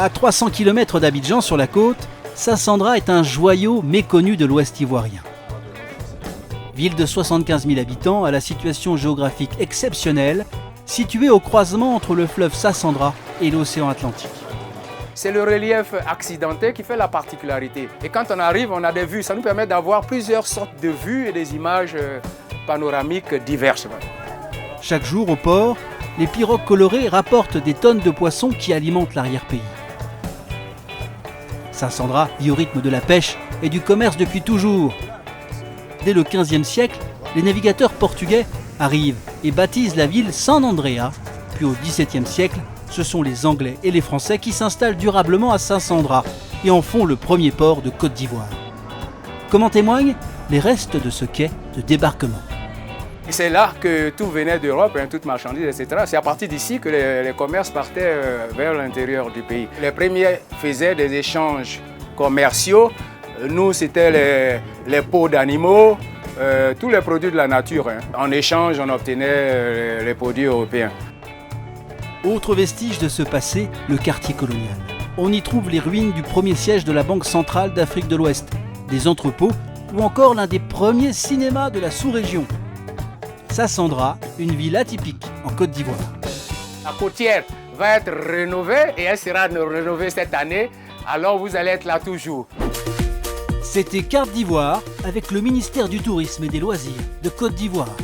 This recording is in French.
À 300 km d'Abidjan sur la côte, Sassandra est un joyau méconnu de l'Ouest ivoirien. Ville de 75 000 habitants à la situation géographique exceptionnelle, située au croisement entre le fleuve Sassandra et l'océan Atlantique. C'est le relief accidenté qui fait la particularité. Et quand on arrive, on a des vues. Ça nous permet d'avoir plusieurs sortes de vues et des images panoramiques diverses. Chaque jour au port, les pirogues colorées rapportent des tonnes de poissons qui alimentent l'arrière-pays. Sassandra vit au rythme de la pêche et du commerce depuis toujours. Dès le XVe siècle, les navigateurs portugais arrivent et baptisent la ville San Andrea. Puis au XVIIe siècle, ce sont les Anglais et les Français qui s'installent durablement à Sassandra et en font le premier port de Côte d'Ivoire. Comme en témoignent les restes de ce quai de débarquement. Et c'est là que tout venait d'Europe, toute marchandise, etc. C'est à partir d'ici que les commerces partaient vers l'intérieur du pays. Les premiers faisaient des échanges commerciaux. Nous, c'était les peaux d'animaux, tous les produits de la nature. En échange, on obtenait les produits européens. Autre vestige de ce passé, le quartier colonial. On y trouve les ruines du premier siège de la Banque centrale d'Afrique de l'Ouest, des entrepôts ou encore l'un des premiers cinémas de la sous-région. Sassandra, une ville atypique en Côte d'Ivoire. La côtière va être rénovée et elle sera rénovée cette année, alors vous allez être là toujours. C'était Carte d'Ivoire avec le ministère du Tourisme et des Loisirs de Côte d'Ivoire.